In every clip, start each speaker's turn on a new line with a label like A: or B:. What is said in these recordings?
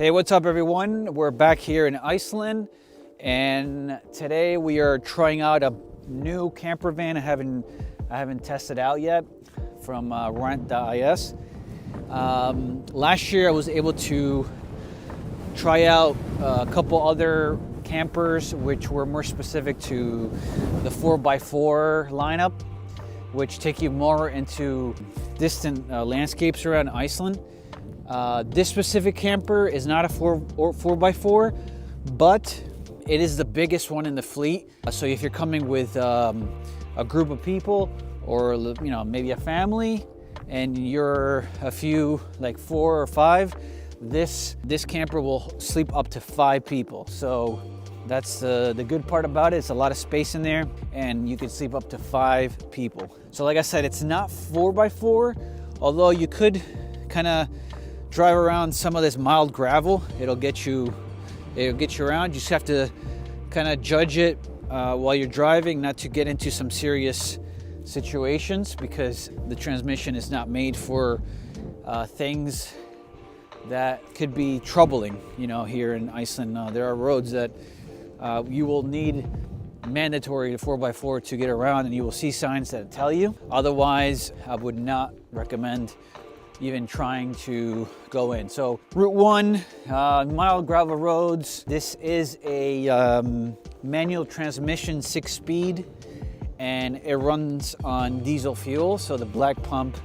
A: Hey, what's up everyone? We're back here in Iceland, and today we are trying out a new camper van I haven't tested out yet from rent.is. Last year I was able to try out a couple other campers which were more specific to the 4x4 lineup, which take you more into distant landscapes around Iceland. This specific camper is not a 4x4, but it is the biggest one in the fleet. So if you're coming with a group of people, or maybe a family, and you're a few, like 4 or 5, this camper will sleep up to 5 people. So that's the good part about it. It's a lot of space in there, and you can sleep up to 5 people. So like I said, it's not 4x4, although you could kind of drive around some of this mild gravel. It'll get you around. You just have to kind of judge it while you're driving, not to get into some serious situations, because the transmission is not made for things that could be troubling. Here in Iceland, there are roads that you will need mandatory 4x4 to get around, and you will see signs that tell you. Otherwise, I would not recommend even trying to go in. So Route 1, mild gravel roads. This is a manual transmission, 6-speed, and it runs on diesel fuel, so the black pump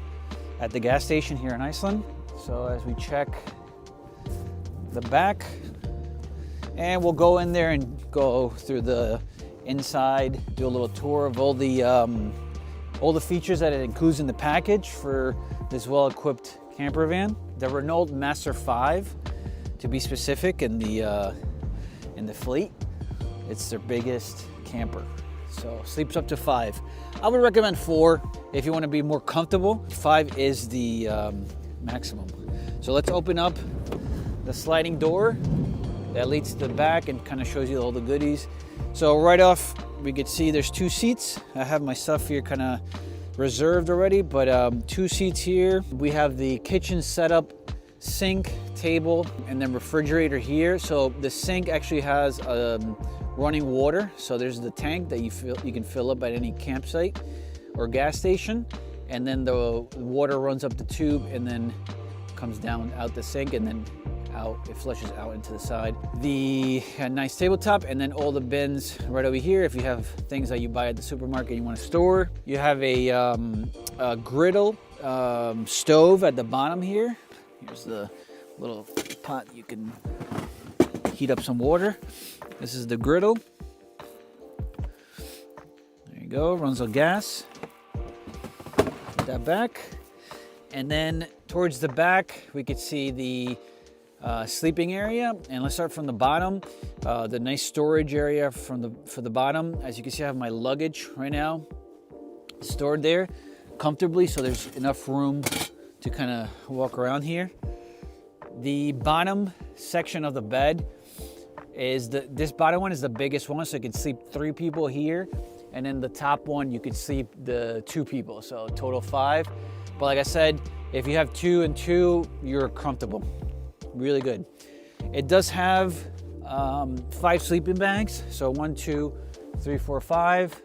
A: at the gas station here in Iceland. So as we check the back, and we'll go in there and go through the inside, do a little tour of all the features that it includes in the package for this well-equipped camper van. The Renault Master 5, to be specific, in the fleet. It's their biggest camper, so sleeps up to 5. I would recommend 4 if you want to be more comfortable. 5 is the maximum. So let's open up the sliding door that leads to the back and kind of shows you all the goodies. So right off, we could see there's 2 seats. I have my stuff here kind of reserved already, but 2 seats here. We have the kitchen setup, sink, table, and then refrigerator here. So the sink actually has running water. So there's the tank that you can fill up at any campsite or gas station, and then the water runs up the tube and then comes down out the sink, and then out, it flushes out into the side. The nice tabletop, and then all the bins right over here if you have things that you buy at the supermarket and you want to store. You have a griddle stove at the bottom here. Here's the little pot you can heat up some water. This is the griddle. There you go, runs on gas. Put that back. And then towards the back, we could see the sleeping area. And let's start from the bottom. The nice storage area for the bottom. As you can see, I have my luggage right now stored there comfortably, so there's enough room to kind of walk around here. The bottom section of the bed is this bottom one is the biggest one, so you can sleep 3 people here, and then the top one you could sleep the 2 people, so total 5. But like I said, if you have 2 and 2, you're comfortable. Really good. It does have 5 sleeping bags, so 1, 2, 3, 4, 5,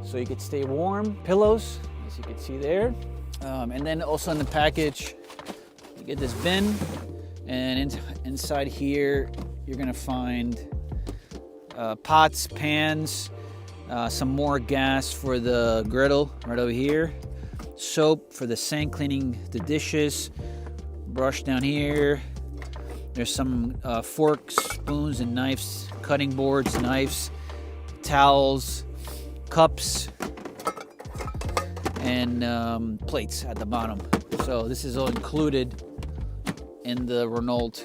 A: so you could stay warm. Pillows, as you can see there, and then also in the package you get this bin, and inside here you're gonna find pots, pans, some more gas for the griddle right over here, soap for the sink, cleaning the dishes, brush down here. There's some forks, spoons, and knives, cutting boards, knives, towels, cups, and plates at the bottom. So this is all included in the Renault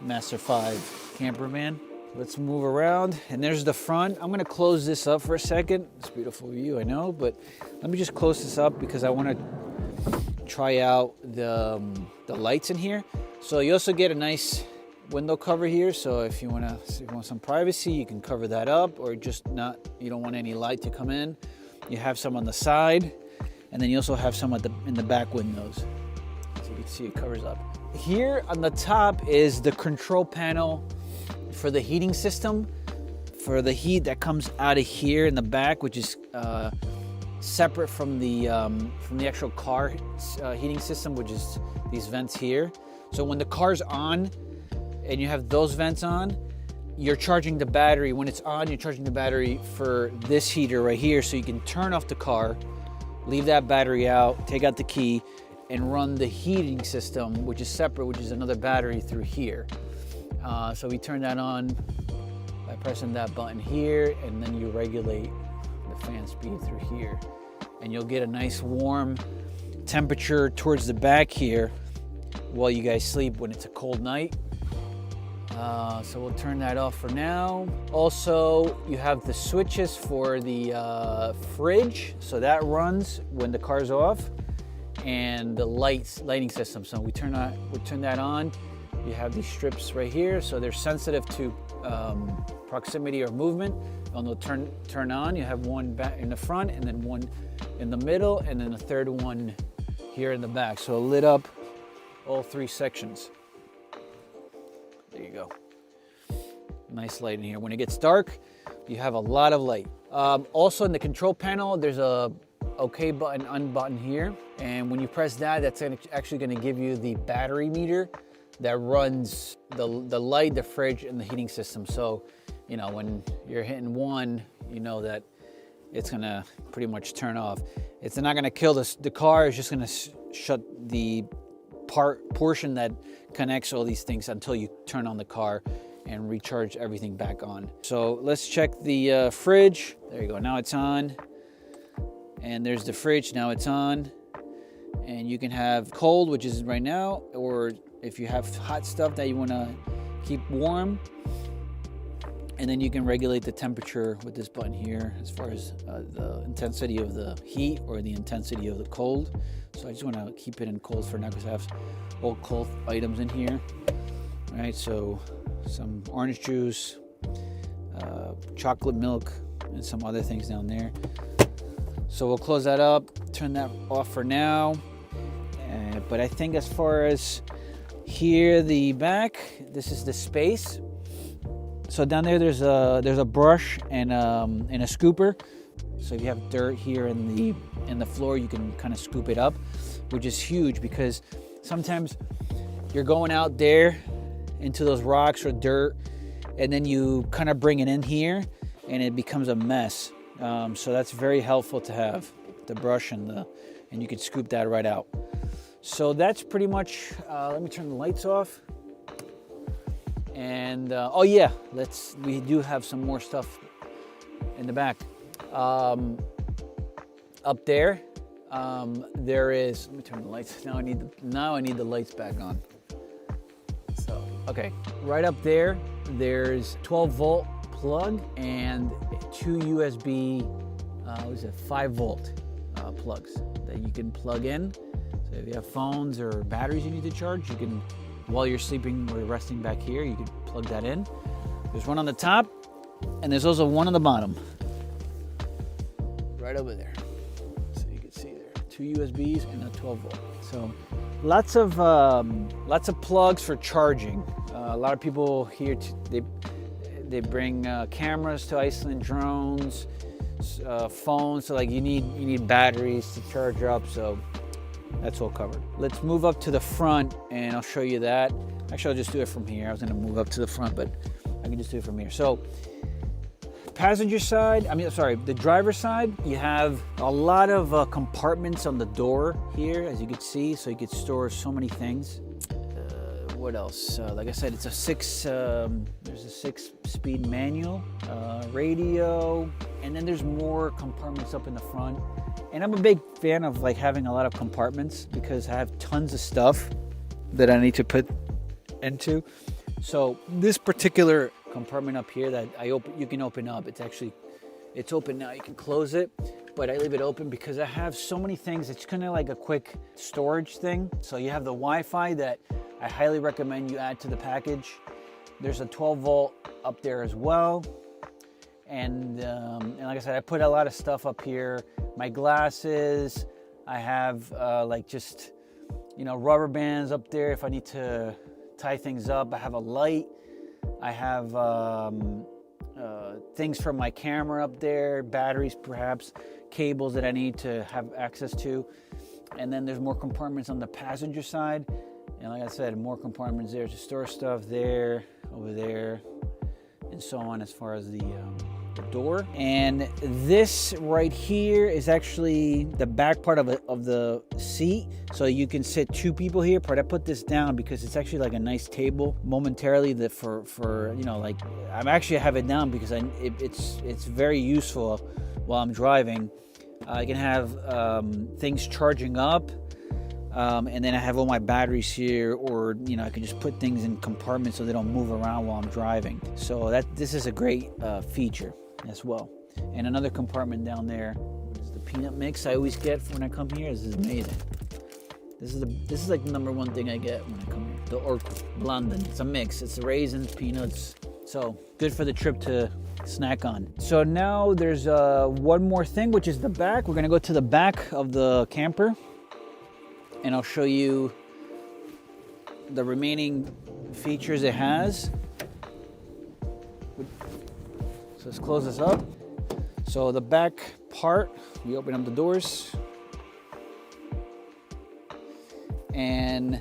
A: Master 5 camper van. Let's move around, and there's the front. I'm gonna close this up for a second. It's a beautiful view, I know, but let me just close this up because I wanna try out the lights in here. So you also get a nice window cover here, so if you want some privacy, you can cover that up, or just you don't want any light to come in. You have some on the side, and then you also have some in the back windows. So you can see it covers up. here on the top is the control panel for the heating system, for the heat that comes out of here in the back, which is separate from the actual car heating system, which is these vents here. So when the car's on and you have those vents on, you're charging the battery. When it's on, you're charging the battery for this heater right here, so you can turn off the car, leave that battery out, take out the key, and run the heating system, which is separate, which is another battery through here. So we turn that on by pressing that button here, and then you regulate the fan speed through here. And you'll get a nice warm temperature towards the back here while you guys sleep when it's a cold night. So we'll turn that off for now. Also, you have the switches for the fridge, so that runs when the car's off, and the lighting system. So we turn that on. You have these strips right here, so they're sensitive to proximity or movement, and they'll turn on. You have one back in the front, and then one in the middle, and then a third one here in the back. So it lit up all three sections. There you go. Nice light in here. When it gets dark, you have a lot of light. Also in the control panel, there's a OK button, unbutton here. And when you press that, that's actually going to give you the battery meter that runs the light, the fridge, and the heating system. So, you know, when you're hitting one, you know that it's going to pretty much turn off. It's not going to kill the car. It's just going to shut the portion that connects all these things until you turn on the car and recharge everything back on. So let's check the fridge. There you go. Now it's on. And there's the fridge. Now it's on. And you can have cold, which is right now, or if you have hot stuff that you want to keep warm. And then you can regulate the temperature with this button here as far as the intensity of the heat or the intensity of the cold. So I just want to keep it in cold for now because I have all cold items in here. All right, so some orange juice, chocolate milk, and some other things down there. So we'll close that up, turn that off for now. But I think as far as here, the back, this is the space. So down there, there's a brush and a scooper. So if you have dirt here in the floor, you can kind of scoop it up, which is huge because sometimes you're going out there into those rocks or dirt, and then you kind of bring it in here, and it becomes a mess. So that's very helpful to have the brush and you can scoop that right out. So that's pretty much. Let me turn the lights off. And oh yeah, we do have some more stuff in the back. Up there, there is. Let me turn the lights. Now I need the lights back on. So okay, right up there, there's 12-volt plug and 2 USB. 5-volt plugs that you can plug in. So if you have phones or batteries you need to charge, you can. While you're sleeping or resting back here, you can plug that in. There's one on the top, and there's also one on the bottom. Right over there. So you can see there, 2 USBs and a 12-volt. So lots of plugs for charging. A lot of people here, they bring cameras to Iceland, drones, phones. So like you need batteries to charge up. So that's all covered. Let's move up to the front and I'll show you that. Actually, I'll just do it from here. I was gonna move up to the front, but I can just do it from here. So passenger side, the driver's side, you have a lot of compartments on the door here, as you can see, so you could store so many things. What else? Like I said, it's there's a 6-speed manual, radio, and then there's more compartments up in the front. And I'm a big fan of like having a lot of compartments because I have tons of stuff that I need to put into. So this particular compartment up here that you can open up, it's open now. You can close it, but I leave it open because I have so many things. It's kind of like a quick storage thing. So you have the Wi-Fi that I highly recommend you add to the package. There's a 12-volt up there as well. And like I said, I put a lot of stuff up here. My glasses, I have you know, rubber bands up there if I need to tie things up. I have a light. I have things for my camera up there, batteries perhaps, cables that I need to have access to. And then there's more compartments on the passenger side. And like I said, more compartments there to store stuff there, over there, and so on as far as the door. And this right here is actually the back part of the seat. So you can sit 2 people here, but I put this down because it's actually like a nice table momentarily that for you know, like I have it down because it's very useful while I'm driving. I can have things charging up. And then I have all my batteries here, or you know, I can just put things in compartments so they don't move around while I'm driving. So this is a great feature as well. And another compartment down there is the peanut mix I always get when I come here. This is amazing. This is like the #1 thing I get when I come here. The Orco London. It's a mix. It's raisins, peanuts. So good for the trip to snack on. So now there's one more thing, which is the back. We're gonna go to the back of the camper, and I'll show you the remaining features it has. So let's close this up. So the back part, we open up the doors, and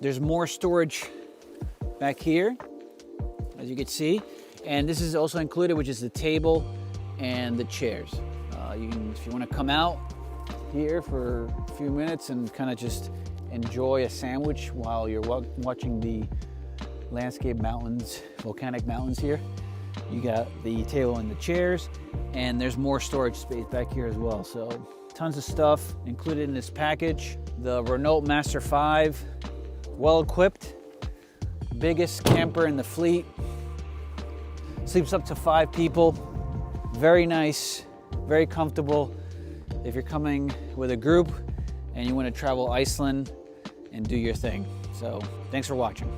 A: there's more storage back here, as you can see. And this is also included, which is the table and the chairs. If you want to come out here for a few minutes and kind of just enjoy a sandwich while you're watching the landscape mountains, volcanic mountains here. You got the table and the chairs, and there's more storage space back here as well. So tons of stuff included in this package. The Renault Master 5, well equipped, biggest camper in the fleet. Sleeps up to 5 people. Very nice, very comfortable. If you're coming with a group and you want to travel Iceland and do your thing. So thanks for watching.